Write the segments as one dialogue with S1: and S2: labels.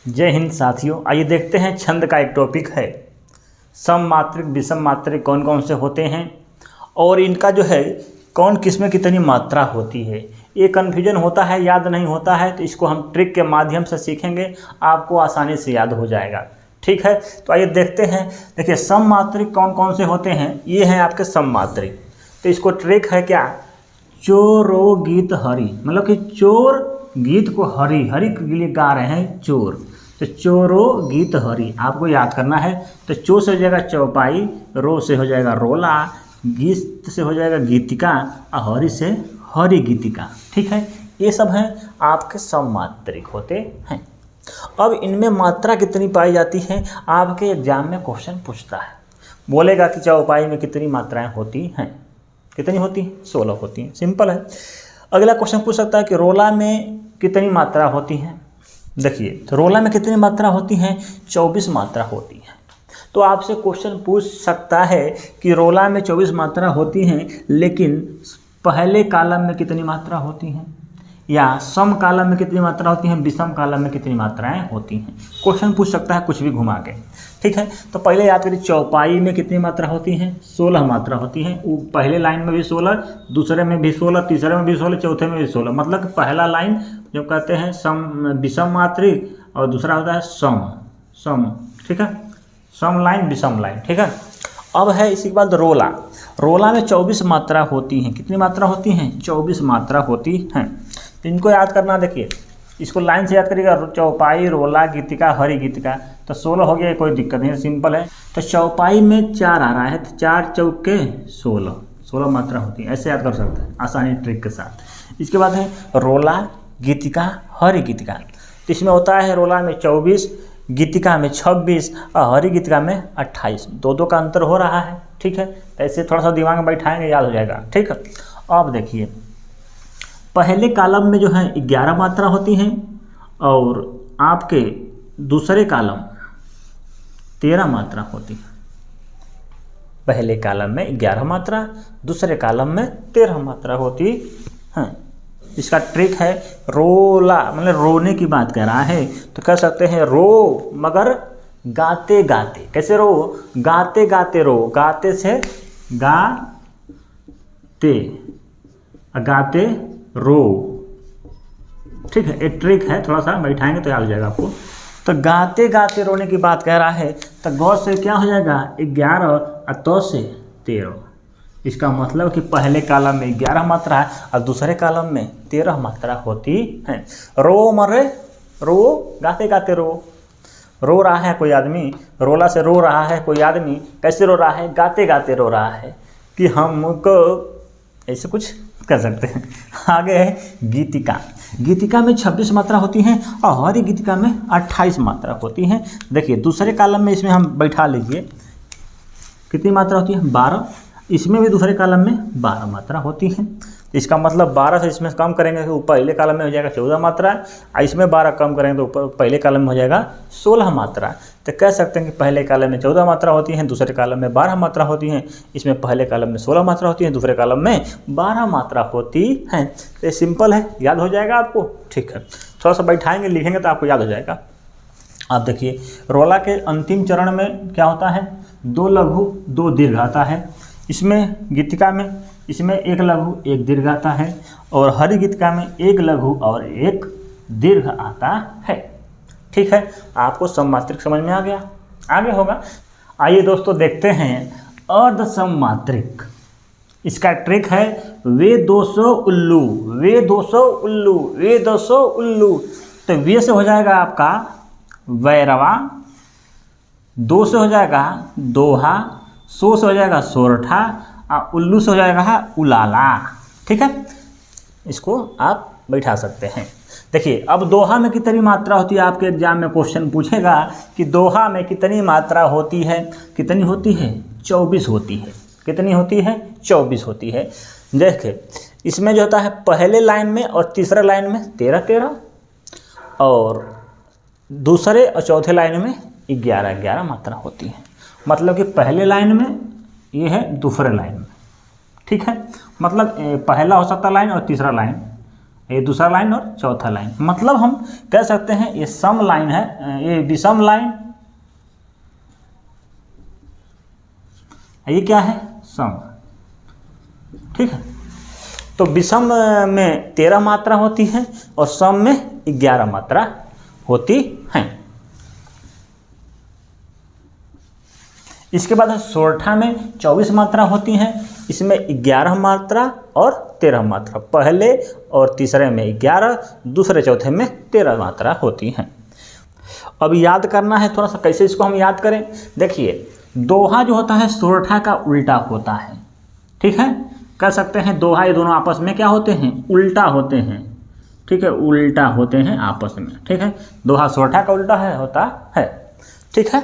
S1: जय हिंद साथियों, आइए देखते हैं छंद का एक टॉपिक है सम मात्रिक विषम मात्रिक कौन कौन से होते हैं और इनका जो है कौन किस में कितनी मात्रा होती है। ये कन्फ्यूजन होता है, याद नहीं होता है, तो इसको हम ट्रिक के माध्यम से सीखेंगे, आपको आसानी से याद हो जाएगा। ठीक है, तो आइए देखते हैं। देखिए सम मात्रिक कौन कौन से होते हैं, ये हैं आपके सम मात्रिक। तो इसको ट्रिक है क्या, चोरो गीत हरि, मतलब कि चोर गीत को हरि हरि के लिए गा रहे हैं चोर, तो चोरो गीत हरि आपको याद करना है। तो चो से हो जाएगा चौपाई, रो से हो जाएगा रोला, गीत से हो जाएगा गीतिका और हरि से हरि गीतिका। ठीक है, ये सब हैं आपके सम मात्रिक होते हैं। अब इनमें मात्रा कितनी पाई जाती है, आपके एग्जाम में क्वेश्चन पूछता है, बोलेगा कि चौपाई में कितनी मात्राएं होती हैं, कितनी होती हैं, 16 होती हैं, सिंपल है। अगला क्वेश्चन पूछ सकता है कि रोला में कितनी मात्रा होती हैं। देखिए तो रोला में कितनी मात्रा होती हैं, 24 मात्रा होती है। तो आपसे क्वेश्चन पूछ सकता है कि रोला में 24 मात्रा होती हैं, लेकिन पहले कॉलम में कितनी मात्रा होती हैं, या सम कॉलम में कितनी मात्रा होती हैं, विषम कॉलम में कितनी मात्राएं होती हैं। क्वेश्चन पूछ सकता है कुछ भी घुमा के। ठीक है, तो पहले याद करिए चौपाई में कितनी मात्रा होती हैं, 16 मात्रा होती हैं। वो पहले लाइन में भी 16, दूसरे में भी 16, तीसरे में भी 16, चौथे में भी 16, मतलब कि पहला लाइन जो कहते हैं सम विषम मात्रिक और दूसरा होता है सम। ठीक है, सम लाइन विषम लाइन। ठीक है, अब है इसी के बाद रोला में 24 मात्रा होती हैं। कितनी मात्रा होती हैं, 24 मात्रा होती हैं। तो इनको याद करना, देखिए इसको लाइन से याद करिएगा, चौपाई रोला गीतिका हरि गीतिका, तो 16 हो गया, कोई दिक्कत नहीं, सिंपल है। तो चौपाई में 4 आ रहा है, तो 4 चौके 16 मात्रा होती है, ऐसे याद कर सकते हैं आसानी ट्रिक के साथ। इसके बाद है रोला गीतिका हरि गीतिका, तो इसमें होता है रोला में 24, गीतिका में 26 और हरि गीतिका में 28, दो का अंतर हो रहा है। ठीक है, तो ऐसे थोड़ा सा दिमाग में बैठाएंगे, याद हो जाएगा। ठीक है, अब देखिए पहले कॉलम में जो है 11 मात्रा होती हैं और आपके दूसरे कॉलम 13 मात्रा होती है। पहले कॉलम में 11 मात्रा, दूसरे कॉलम में 13 मात्रा होती है। इसका ट्रिक है रोला, मतलब रोने की बात कर रहा है, तो कह सकते हैं रो मगर गाते गाते। कैसे रो, गाते गाते रो, गाते से गाते, गाते रो। ठीक है, एक ट्रिक है, थोड़ा सा बैठाएंगे तो याद हो जाएगा आपको। तो गाते गाते रोने की बात कह रहा है, तो गौ से क्या हो जाएगा 11 और तो से 13। इसका मतलब कि पहले कॉलम में 11 मात्रा है और दूसरे कॉलम में 13 मात्रा होती है। रो मरे रो, गाते गाते रो रहा है कोई आदमी, रोला से रो रहा है कोई आदमी। कैसे रो रहा है, गाते गाते रो रहा है कि हमको, ऐसे कुछ कर सकते हैं। आगे है गीतिका में 26 मात्रा होती हैं और हरि गीतिका में 28 मात्रा होती हैं। देखिए दूसरे कॉलम में इसमें हम बैठा लीजिए, कितनी मात्रा होती है, 12। इसमें भी दूसरे कॉलम में 12 मात्रा होती हैं। इसका मतलब 12 से इसमें कम करेंगे तो पहले कॉलम में हो जाएगा 14 मात्रा, और इसमें 12 कम करेंगे तो ऊपर पहले कॉलम में हो जाएगा 16 मात्रा। तो कह सकते हैं कि पहले कॉलम में 14 मात्रा होती हैं, दूसरे कॉलम में 12 मात्रा होती हैं। इसमें पहले कॉलम में 16 मात्रा होती है, दूसरे कॉलम में 12 मात्रा होती हैं। तो ये सिंपल है, याद हो जाएगा आपको। ठीक है, थोड़ा सा बैठाएंगे लिखेंगे तो आपको याद हो जाएगा। आप देखिए रोला के अंतिम चरण में क्या होता है, 2 लघु 2 दीर्घ आता है। इसमें गीतिका में इसमें 1 लघु 1 दीर्घ आता है और हरि गीतिका में 1 लघु और 1 दीर्घ आता है। ठीक है, आपको सम मात्रिक समझ में आ गया, आगे होगा। आइए दोस्तों देखते हैं अर्ध सम मात्रिक। इसका ट्रिक है वे 200 उल्लू, वे 200 उल्लू, वे 200 उल्लू। तो वे से हो जाएगा आपका वैरवा, 2 से हो जाएगा दोहा, 100 से हो जाएगा सोरठा और उल्लू से हो जाएगा उलाला। ठीक है, इसको आप बैठा सकते हैं। देखिए अब दोहा में कितनी मात्रा होती है, आपके एग्जाम में क्वेश्चन पूछेगा कि दोहा में कितनी मात्रा होती है। कितनी होती है, 24 होती है। कितनी होती है, 24 होती है। देखिए इसमें जो होता है पहले लाइन में और तीसरे लाइन में 13 और दूसरे और चौथे लाइन में 11 मात्रा होती है। मतलब कि पहले लाइन में ये है, दूसरे लाइन में। ठीक है, मतलब पहला हो सकता लाइन और तीसरा लाइन, ये दूसरा लाइन और चौथा लाइन। मतलब हम कह सकते हैं ये सम लाइन है, ये विषम लाइन, ये क्या है, सम। ठीक है, तो विषम में 13 मात्रा होती है और सम में 11 मात्रा होती है। इसके बाद सोरठा में 24 मात्रा होती हैं, इसमें 11 मात्रा और 13 मात्रा, पहले और तीसरे में 11, दूसरे चौथे में 13 मात्रा होती हैं। अब याद करना है थोड़ा सा, कैसे इसको हम याद करें। देखिए दोहा जो होता है सोरठा का उल्टा होता है। ठीक है, कह सकते हैं दोहा ये दोनों आपस में क्या होते हैं, उल्टा होते हैं। ठीक है, उल्टा होते हैं आपस में। ठीक है, दोहा सोरठा का उल्टा है होता है। ठीक है,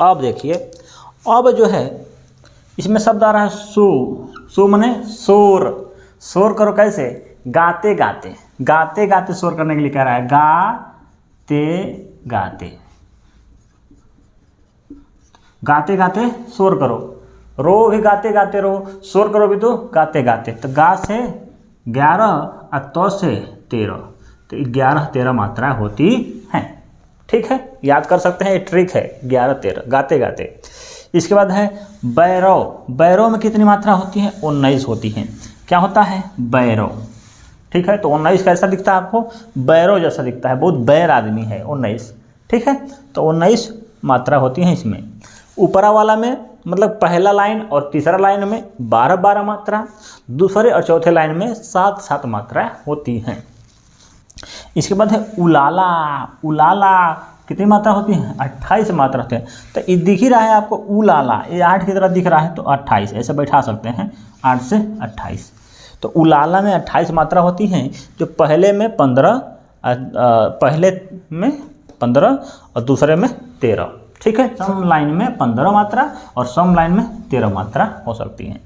S1: अब देखिए, अब जो है इसमें शब्द आ रहा है सो। सो मने शोर। शोर करो कैसे, गाते गाते, गाते गाते शोर करने के लिए कह रहा है, गाते गाते, गाते गाते शोर करो। रो भी गाते गाते रो, शोर करो भी तो गाते गाते। तो गा से 11 और तो से 13, तो 11-13 मात्रा होती हैं। ठीक है, याद कर सकते हैं, ये ट्रिक है, 11-13 गाते गाते। इसके बाद है बैरव। बैरव में कितनी मात्रा होती है, 19 होती हैं। क्या होता है, बैरव। ठीक है, तो 19 कैसा दिखता है आपको, बैरव जैसा दिखता है, बहुत बैर आदमी है 19। ठीक है, तो 19 मात्रा होती हैं इसमें। ऊपरा वाला में मतलब पहला लाइन और तीसरा लाइन में 12-12 मात्रा, दूसरे और चौथे लाइन में 7-7 मात्रा होती हैं। इसके बाद है उलाला। उलाला कितनी मात्रा होती है, 28 मात्रा होती है। तो ये दिख ही रहा है आपको उलाला, ये 8 की तरह दिख रहा है, तो 28 ऐसे बैठा सकते हैं, 8 से 28। तो उलाला में 28 मात्रा होती हैं, जो पहले में 15, पहले में 15 और दूसरे में 13। ठीक है, सम लाइन में 15 मात्रा और सम लाइन में 13 मात्रा हो सकती हैं।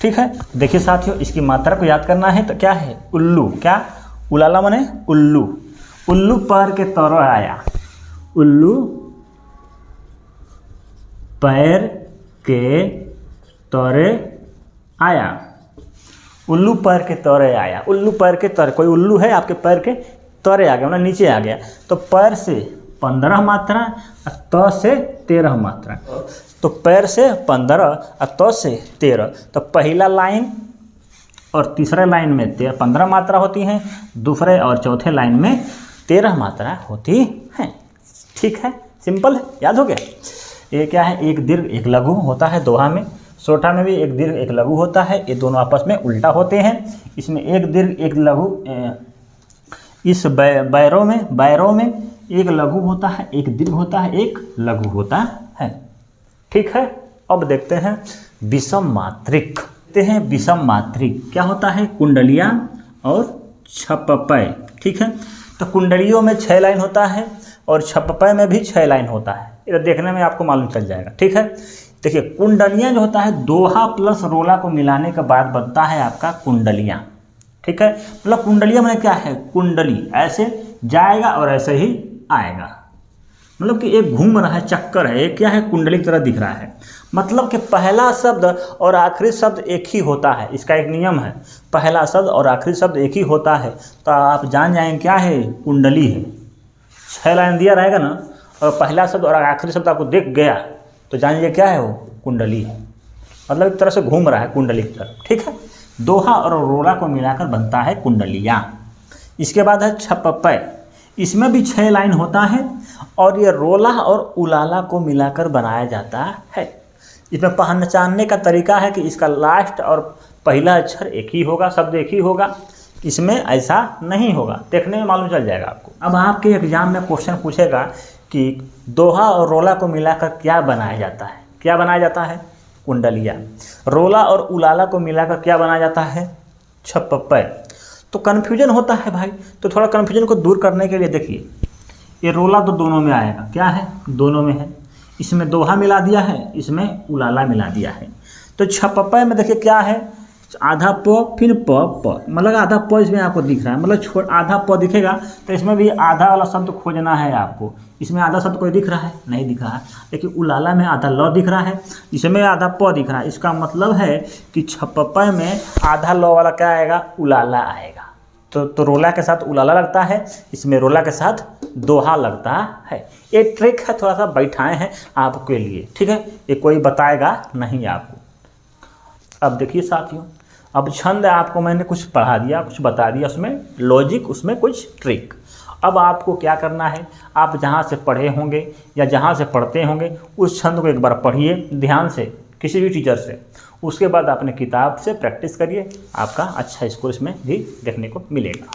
S1: ठीक है, देखिए साथियों, इसकी मात्रा को याद करना है तो क्या है, उल्लू। क्या, उलाला मने उल्लू। उल्लू पैर के तरह आया, उल्लू पैर के तरे आया, उल्लू पैर के तरे आया। उल्लू पैर के तरे, कोई उल्लू है आपके पैर के तरे आ गया, मतलब नीचे आ गया, तो पैर से 15 मात्रा और त से 13 मात्रा। तो पैर से 15 और त से 13, तो पहला लाइन और तीसरे लाइन में 15 मात्रा होती हैं, दूसरे और चौथे लाइन में 13 मात्रा होती हैं। ठीक है, सिंपल है, याद हो गया। ये क्या है, एक दीर्घ एक लघु होता है दोहा में, सोठा में भी एक दीर्घ एक लघु होता है, ये दोनों आपस में उल्टा होते हैं। इसमें एक दीर्घ एक लघु, इस बैरों में एक लघु होता है, एक दीर्घ होता है, एक लघु होता है। ठीक है, अब देखते हैं विषम मात्रिक। देखते हैं विषम मात्रिक क्या होता है, कुंडलियाँ और छपपय। ठीक है, तो कुंडलियों में 6 लाइन होता है और छपपय में भी 6 लाइन होता है, ये देखने में आपको मालूम चल जाएगा। ठीक है, देखिए कुंडलियाँ जो होता है दोहा प्लस रोला को मिलाने के बाद बनता है आपका कुंडलियाँ। ठीक है, मतलब कुंडलियाँ मैंने क्या है, कुंडली ऐसे जाएगा और ऐसे ही आएगा, मतलब कि एक घूम रहा है, चक्कर है, एक क्या है, कुंडली की तरह दिख रहा है। मतलब कि पहला शब्द और आखिरी शब्द एक ही होता है, इसका एक नियम है, पहला शब्द और आखिरी शब्द एक ही होता है, तो आप जान जाएंगे क्या है, कुंडली है। 6 लाइन दिया रहेगा ना, और पहला शब्द और आखिरी शब्द आपको दिख गया तो जानिए क्या है, वो कुंडली है, मतलब एक तरह से घूम रहा है कुंडली की तरह। ठीक है, दोहा और रोला को मिलाकर बनता है कुंडलियाँ। इसके बाद है छपपय, इसमें भी 6 लाइन होता है और ये रोला और उलाला को मिलाकर बनाया जाता है। इसमें पहचानने का तरीका है कि इसका लास्ट और पहला अक्षर एक ही होगा, शब्द एक ही होगा, इसमें ऐसा नहीं होगा, देखने में मालूम चल जाएगा आपको। अब आपके एग्जाम में क्वेश्चन पूछेगा कि दोहा और रोला को मिलाकर क्या बनाया जाता है, क्या बनाया जाता है, कुंडलियाँ। रोला और उलाला को मिलाकर क्या बनाया जाता है, छपपय। तो कन्फ्यूजन होता है भाई, तो थोड़ा कन्फ्यूजन को दूर करने के लिए देखिए, ये रोला तो दोनों में आएगा, क्या है, दोनों में है, इसमें दोहा मिला दिया है, इसमें उलाला मिला दिया है। तो छपपय में देखिए क्या है, आधा प फिर प, मतलब आधा प इसमें आपको दिख रहा है, मतलब आधा प दिखेगा, तो इसमें भी आधा वाला शब्द खोजना है आपको। इसमें आधा शब्द कोई दिख रहा है, नहीं दिख रहा है, लेकिन उलाला में आधा ल दिख रहा है, इसमें आधा प दिख रहा है। इसका मतलब है कि छपपय में आधा ल वाला क्या आएगा, उलाला आएगा। तो रोला के साथ उलाला लगता है, इसमें रोला के साथ दोहा लगता है। ये ट्रिक है, थोड़ा सा बैठाए हैं आपके लिए, ठीक है, ये कोई बताएगा नहीं आपको। अब देखिए साथियों, अब छंद आपको मैंने कुछ पढ़ा दिया, कुछ बता दिया, उसमें लॉजिक, उसमें कुछ ट्रिक। अब आपको क्या करना है, आप जहाँ से पढ़े होंगे या जहाँ से पढ़ते होंगे उस छंद को एक बार पढ़िए ध्यान से, किसी भी टीचर से। उसके बाद अपने किताब से प्रैक्टिस करिए, आपका अच्छा स्कोर इसमें भी देखने को मिलेगा।